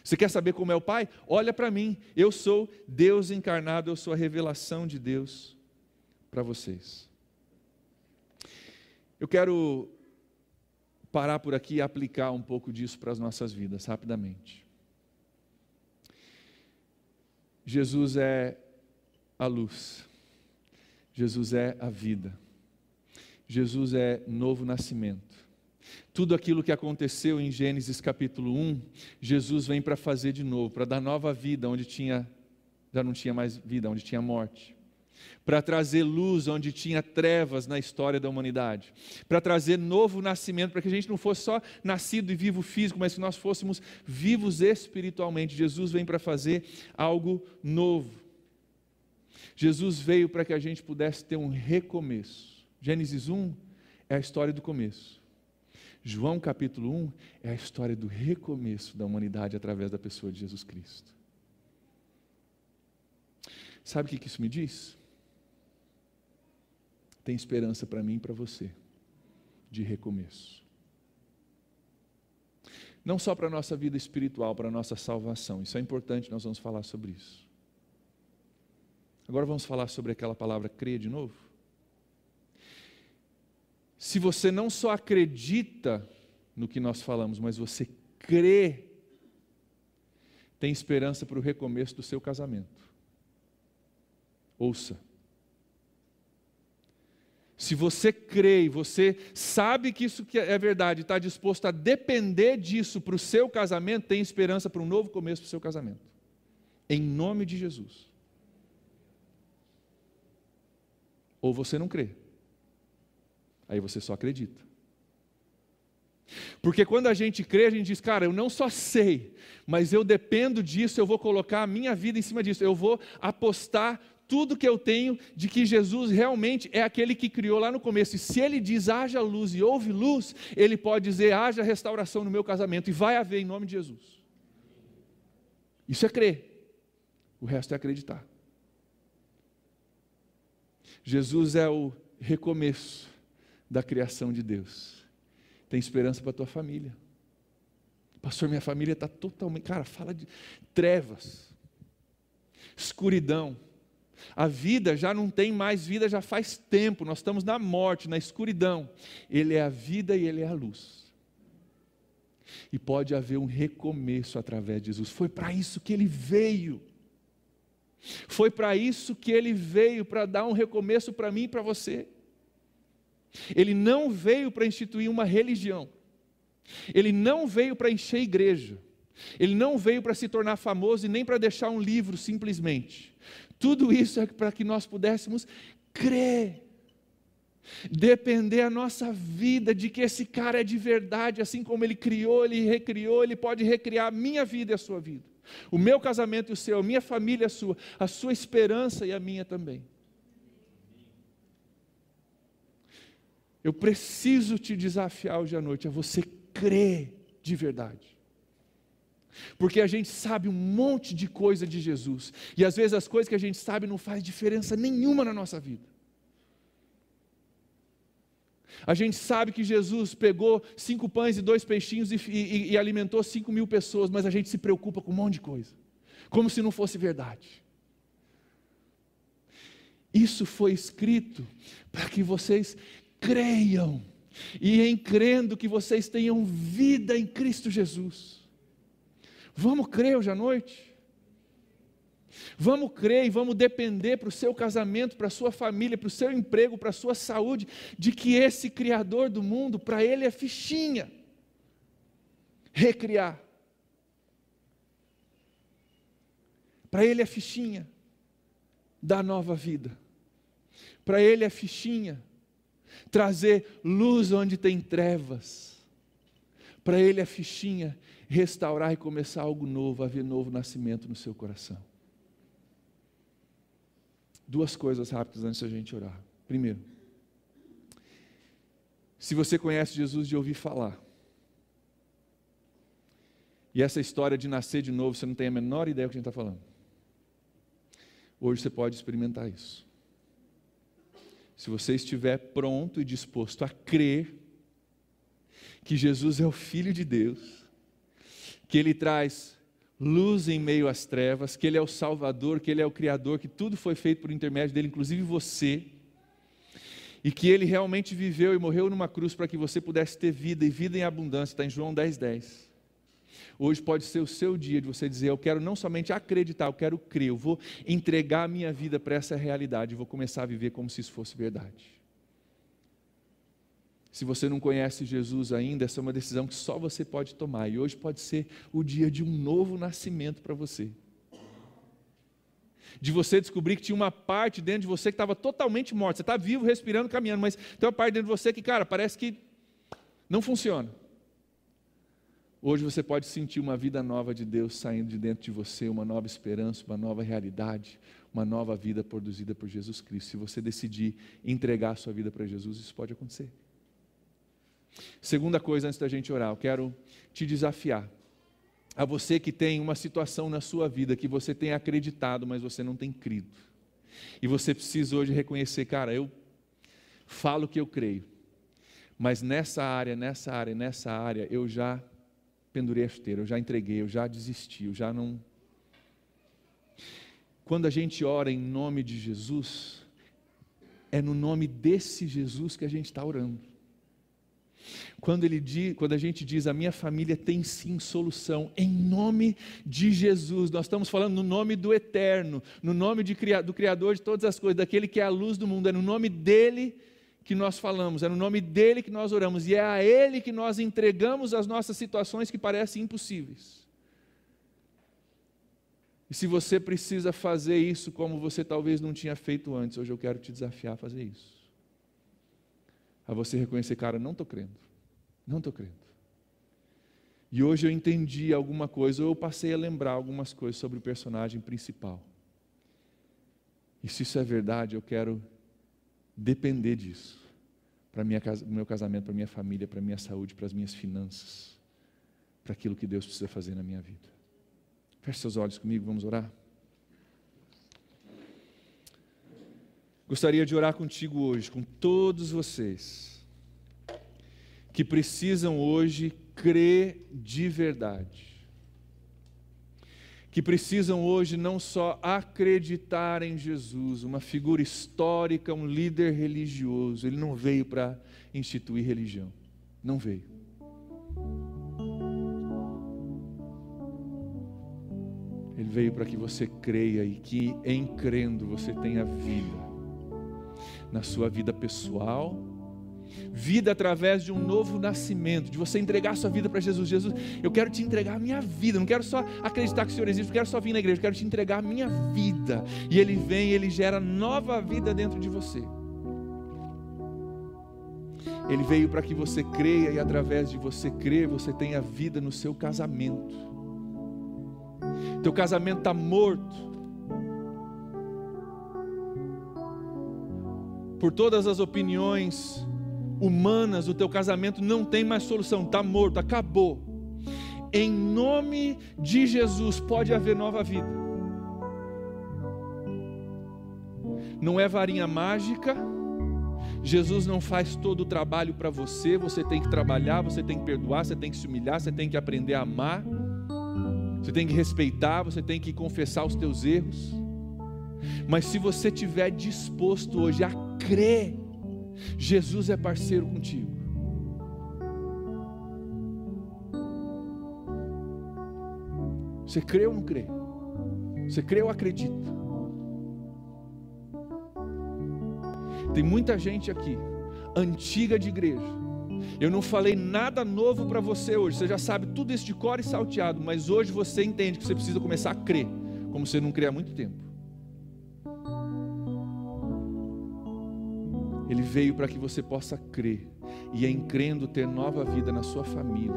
Você quer saber como é o Pai? Olha para mim, eu sou Deus encarnado, eu sou a revelação de Deus para vocês. Eu quero parar por aqui e aplicar um pouco disso para as nossas vidas, rapidamente. Jesus é a luz. Jesus é a vida. Jesus é novo nascimento. Tudo aquilo que aconteceu em Gênesis capítulo 1, Jesus vem para fazer de novo, para dar nova vida onde já não tinha mais vida, onde tinha morte. Para trazer luz onde tinha trevas na história da humanidade. Para trazer novo nascimento, para que a gente não fosse só nascido e vivo físico, mas que nós fôssemos vivos espiritualmente. Jesus vem para fazer algo novo. Jesus veio para que a gente pudesse ter um recomeço. Gênesis 1 é a história do começo. João capítulo 1 é a história do recomeço da humanidade através da pessoa de Jesus Cristo. Sabe o que isso me diz? Tem esperança para mim e para você, de recomeço. Não só para a nossa vida espiritual, para a nossa salvação, isso é importante, nós vamos falar sobre isso. Agora vamos falar sobre aquela palavra crer de novo? Se você não só acredita no que nós falamos, mas você crê, tem esperança para o recomeço do seu casamento. Ouça. Se você crê e você sabe que isso é verdade, está disposto a depender disso para o seu casamento, tem esperança para um novo começo para o seu casamento. Em nome de Jesus. Ou você não crê. Aí você só acredita. Porque quando a gente crê, a gente diz, cara, eu não só sei, mas eu dependo disso, eu vou colocar a minha vida em cima disso, eu vou apostar tudo que eu tenho de que Jesus realmente é aquele que criou lá no começo. E se Ele diz, haja luz e houve luz, Ele pode dizer, haja restauração no meu casamento, e vai haver em nome de Jesus. Isso é crer, o resto é acreditar. Jesus é o recomeço da criação de Deus. Tem esperança para a tua família. Pastor, minha família está totalmente... Cara, fala de trevas, escuridão. A vida já não tem mais vida, já faz tempo. Nós estamos na morte, na escuridão. Ele é a vida e Ele é a luz. E pode haver um recomeço através de Jesus. Foi para isso que Ele veio. Foi para isso que Ele veio, para dar um recomeço para mim e para você. Ele não veio para instituir uma religião. Ele não veio para encher igreja. Ele não veio para se tornar famoso e nem para deixar um livro simplesmente. Tudo isso é para que nós pudéssemos crer. Depender a nossa vida de que esse cara é de verdade, assim como Ele criou, Ele recriou, Ele pode recriar a minha vida e a sua vida. O meu casamento e o seu, a minha família e a sua esperança e a minha também. Eu preciso te desafiar hoje à noite a você crer de verdade. Porque a gente sabe um monte de coisa de Jesus. E às vezes as coisas que a gente sabe não faz diferença nenhuma na nossa vida. A gente sabe que Jesus pegou 5 pães e 2 peixinhos e alimentou 5.000 pessoas, mas a gente se preocupa com um monte de coisa. Como se não fosse verdade. Isso foi escrito para que vocês creiam, e em crendo que vocês tenham vida em Cristo Jesus. Vamos crer hoje à noite? Vamos crer e vamos depender para o seu casamento, para a sua família, para o seu emprego, para a sua saúde, de que esse Criador do mundo, para Ele é fichinha recriar. Para Ele é fichinha dar nova vida. Para Ele é fichinha trazer luz onde tem trevas. Para Ele é fichinha restaurar e começar algo novo, haver novo nascimento no seu coração. 2 coisas rápidas antes da gente orar. Primeiro, se você conhece Jesus de ouvir falar, e essa história de nascer de novo, você não tem a menor ideia do que a gente está falando. Hoje você pode experimentar isso. Se você estiver pronto e disposto a crer que Jesus é o Filho de Deus, que Ele traz luz em meio às trevas, que Ele é o Salvador, que Ele é o Criador, que tudo foi feito por intermédio dEle, inclusive você, e que Ele realmente viveu e morreu numa cruz para que você pudesse ter vida e vida em abundância, está em João 10:10. Hoje pode ser o seu dia de você dizer: eu quero não somente acreditar, eu quero crer, eu vou entregar a minha vida para essa realidade, eu vou começar a viver como se isso fosse verdade. Se você não conhece Jesus ainda, essa é uma decisão que só você pode tomar, e hoje pode ser o dia de um novo nascimento para você. De você descobrir que tinha uma parte dentro de você que estava totalmente morta. Você está vivo, respirando, caminhando, mas tem uma parte dentro de você que, cara, parece que não funciona. Hoje você pode sentir uma vida nova de Deus saindo de dentro de você, uma nova esperança, uma nova realidade, uma nova vida produzida por Jesus Cristo. Se você decidir entregar a sua vida para Jesus, isso pode acontecer. Segunda coisa, antes da gente orar, eu quero te desafiar. A você que tem uma situação na sua vida que você tem acreditado, mas você não tem crido. E você precisa hoje reconhecer: cara, eu falo que eu creio, mas nessa área, eu já pendurei a esteira, eu já entreguei, eu já desisti, eu já não... Quando a gente ora em nome de Jesus, é no nome desse Jesus que a gente está orando. Quando a gente diz: a minha família tem sim solução, em nome de Jesus, nós estamos falando no nome do Eterno, no nome do Criador de todas as coisas, daquele que é a luz do mundo, é no nome dEle que nós falamos, é no nome dEle que nós oramos, e é a Ele que nós entregamos as nossas situações que parecem impossíveis. E se você precisa fazer isso como você talvez não tinha feito antes, hoje eu quero te desafiar a fazer isso. A você reconhecer: cara, não estou crendo. E hoje eu entendi alguma coisa, ou eu passei a lembrar algumas coisas sobre o personagem principal. E se isso é verdade, eu quero depender disso, para o meu casamento, para a minha família, para a minha saúde, para as minhas finanças, para aquilo que Deus precisa fazer na minha vida. Feche seus olhos comigo, vamos orar? Gostaria de orar contigo hoje, com todos vocês que precisam hoje crer de verdade, que precisam hoje não só acreditar em Jesus, uma figura histórica, um líder religioso. Ele não veio para instituir religião, não veio. Ele veio para que você creia e que em crendo você tenha vida, na sua vida pessoal, vida através de um novo nascimento, de você entregar a sua vida para Jesus. Jesus, eu quero te entregar a minha vida, não quero só acreditar que o Senhor existe, não quero só vir na igreja, eu quero te entregar a minha vida. E Ele vem, Ele gera nova vida dentro de você. Ele veio para que você creia e através de você crer, você tenha vida no seu casamento. Teu casamento está morto. Por todas as opiniões humanas, o teu casamento não tem mais solução, está morto, acabou. Em nome de Jesus pode haver nova vida. Não é varinha mágica, Jesus não faz todo o trabalho para você, você tem que trabalhar, você tem que perdoar, você tem que se humilhar, você tem que aprender a amar, você tem que respeitar, você tem que confessar os teus erros. Mas se você estiver disposto hoje a crer, Jesus é parceiro contigo. Você crê ou não crê? Você crê ou acredita? Tem muita gente aqui, antiga de igreja. Eu não falei nada novo para você hoje. Você já sabe tudo isso de cor e salteado, mas hoje você entende que você precisa começar a crer, como você não crê há muito tempo. Ele veio para que você possa crer, e em crendo ter nova vida na sua família,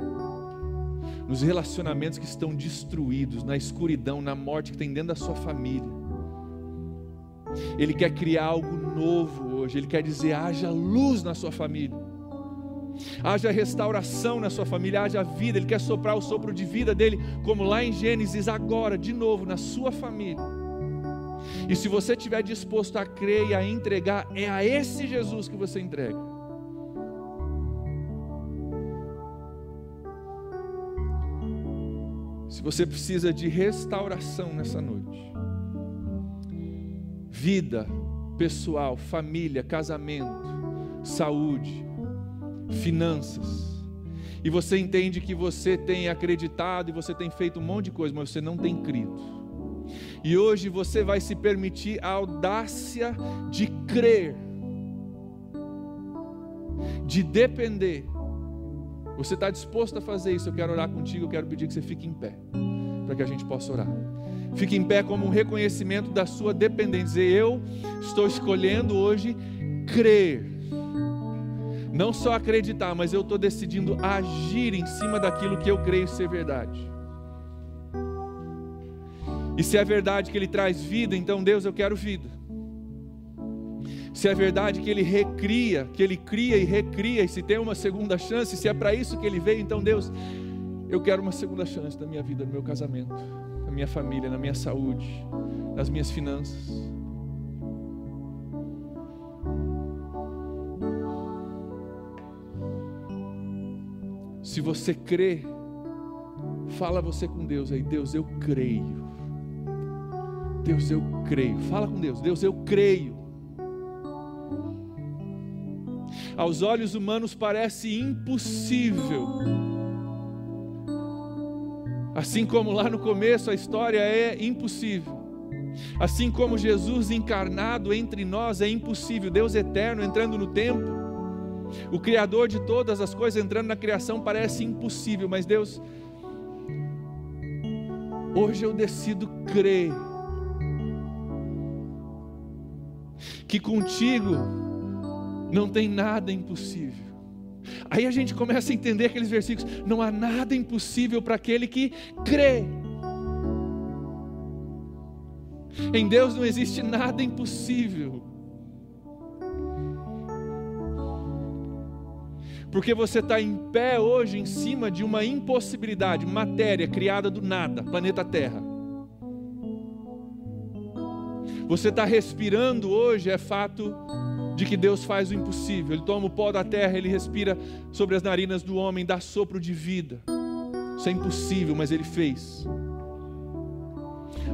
nos relacionamentos que estão destruídos, na escuridão, na morte que tem dentro da sua família. Ele quer criar algo novo hoje. Ele quer dizer: haja luz na sua família, haja restauração na sua família, haja vida. Ele quer soprar o sopro de vida dele, como lá em Gênesis, agora, de novo, na sua família. E se você estiver disposto a crer e a entregar, é a esse Jesus que você entrega. Se você precisa de restauração nessa noite, vida pessoal, família, casamento, saúde, finanças, e você entende que você tem acreditado e você tem feito um monte de coisa, mas você não tem crido. E hoje você vai se permitir a audácia de crer, de depender. Você está disposto a fazer isso? Eu quero orar contigo, eu quero pedir que você fique em pé, para que a gente possa orar. Fique em pé como um reconhecimento da sua dependência. Eu estou escolhendo hoje crer. Não só acreditar, mas eu estou decidindo agir em cima daquilo que eu creio ser verdade. E se é verdade que Ele traz vida, então Deus, eu quero vida. Se é verdade que Ele recria, que Ele cria e recria, e se tem uma segunda chance, se é para isso que Ele veio, então Deus, eu quero uma segunda chance na minha vida, no meu casamento, na minha família, na minha saúde, nas minhas finanças. Se você crê, fala você com Deus aí, Deus, eu creio. Deus, eu creio. Fala com Deus, Deus, eu creio. Aos olhos humanos parece impossível. Assim como lá no começo a história é impossível. Assim como Jesus encarnado entre nós é impossível. Deus eterno entrando no tempo. O Criador de todas as coisas entrando na criação parece impossível. Mas Deus, hoje eu decido crer que contigo não tem nada impossível. Aí a gente começa a entender aqueles versículos: não há nada impossível para aquele que crê. Em Deus não existe nada impossível. Porque você está em pé hoje em cima de uma impossibilidade, matéria criada do nada, planeta Terra. Você está respirando hoje, é fato de que Deus faz o impossível. Ele toma o pó da terra, Ele respira sobre as narinas do homem, dá sopro de vida. Isso é impossível, mas Ele fez.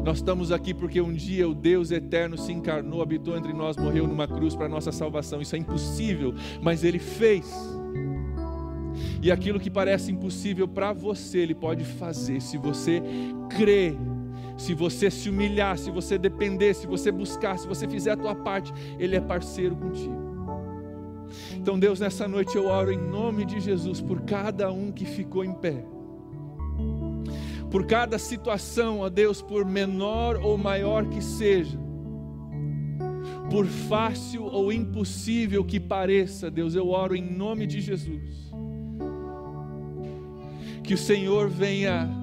Nós estamos aqui porque um dia o Deus eterno se encarnou, habitou entre nós, morreu numa cruz para a nossa salvação. Isso é impossível, mas Ele fez. E aquilo que parece impossível para você, Ele pode fazer, se você crer. Se você se humilhar, se você depender, se você buscar, se você fizer a tua parte, Ele é parceiro contigo. Então Deus, nessa noite eu oro em nome de Jesus por cada um que ficou em pé, por cada situação, ó Deus, por menor ou maior que seja, por fácil ou impossível que pareça, Deus, eu oro em nome de Jesus, que o Senhor venha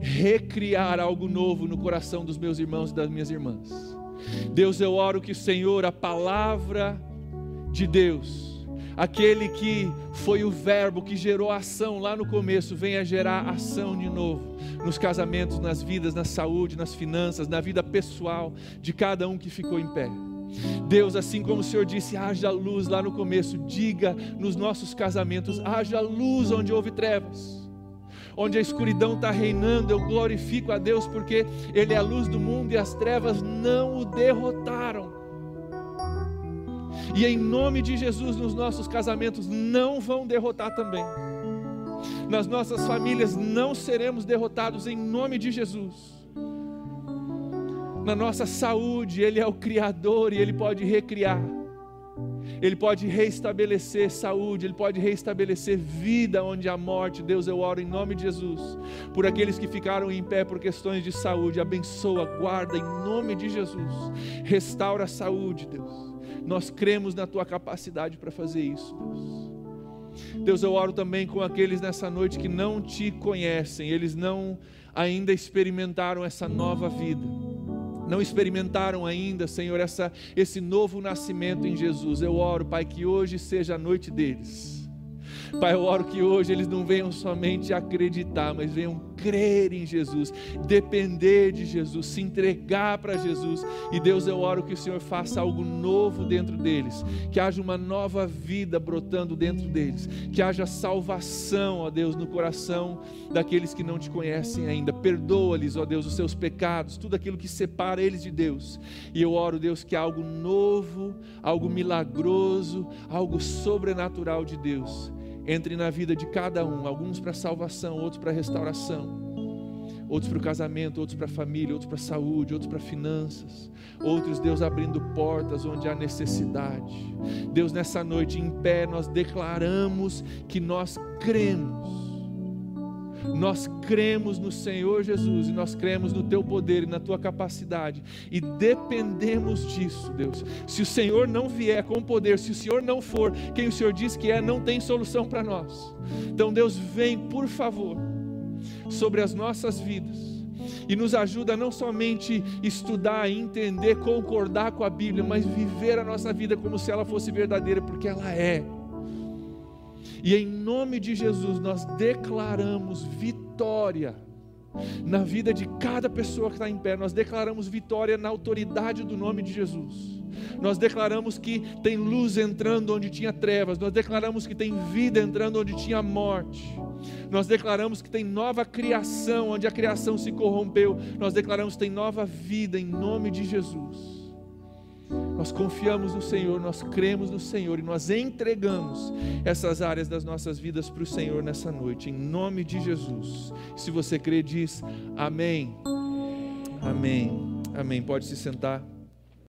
recriar algo novo no coração dos meus irmãos e das minhas irmãs. Deus, eu oro que o Senhor, a palavra de Deus, aquele que foi o verbo que gerou ação lá no começo, venha gerar ação de novo, nos casamentos, nas vidas, na saúde, nas finanças, na vida pessoal de cada um que ficou em pé. Deus, assim como o Senhor disse, haja luz lá no começo, diga nos nossos casamentos, haja luz onde houve trevas. Onde a escuridão está reinando, eu glorifico a Deus, porque Ele é a luz do mundo e as trevas não o derrotaram. E em nome de Jesus, nos nossos casamentos não vão derrotar também. Nas nossas famílias não seremos derrotados em nome de Jesus. Na nossa saúde, Ele é o Criador e Ele pode recriar. Ele pode restabelecer saúde, Ele pode restabelecer vida onde há morte. Deus, eu oro em nome de Jesus, por aqueles que ficaram em pé por questões de saúde, abençoa, guarda em nome de Jesus, restaura a saúde, Deus. Nós cremos na Tua capacidade para fazer isso, Deus. Deus, eu oro também com aqueles nessa noite que não Te conhecem, eles não ainda experimentaram essa nova vida. Não experimentaram ainda, Senhor, esse novo nascimento em Jesus. Eu oro, Pai, que hoje seja a noite deles. Pai, eu oro que hoje eles não venham somente acreditar, mas venham crer em Jesus, depender de Jesus, se entregar para Jesus. E Deus, eu oro que o Senhor faça algo novo dentro deles, que haja uma nova vida brotando dentro deles, que haja salvação, ó Deus, no coração daqueles que não te conhecem ainda. Perdoa-lhes, ó Deus, os seus pecados, tudo aquilo que separa eles de Deus. E eu oro, Deus, que algo novo, algo milagroso, algo sobrenatural de Deus entre na vida de cada um, alguns para salvação, outros para restauração, outros para o casamento, outros para a família, outros para a saúde, outros para finanças, outros, Deus, abrindo portas onde há necessidade. Deus, nessa noite em pé nós declaramos que nós cremos no Senhor Jesus, e nós cremos no Teu poder e na Tua capacidade, e dependemos disso, Deus. Se o Senhor não vier com poder, se o Senhor não for quem o Senhor diz que é, não tem solução para nós. Então, Deus, vem, por favor, sobre as nossas vidas, e nos ajuda a não somente estudar, entender, concordar com a Bíblia, mas viver a nossa vida como se ela fosse verdadeira, porque ela é. E em nome de Jesus nós declaramos vitória na vida de cada pessoa que está em pé. Nós declaramos vitória na autoridade do nome de Jesus. Nós declaramos que tem luz entrando onde tinha trevas. Nós declaramos que tem vida entrando onde tinha morte. Nós declaramos que tem nova criação onde a criação se corrompeu. Nós declaramos que tem nova vida em nome de Jesus. Nós confiamos no Senhor, nós cremos no Senhor e nós entregamos essas áreas das nossas vidas para o Senhor nessa noite, em nome de Jesus. Se você crê, diz amém. Amém. Amém. Pode se sentar.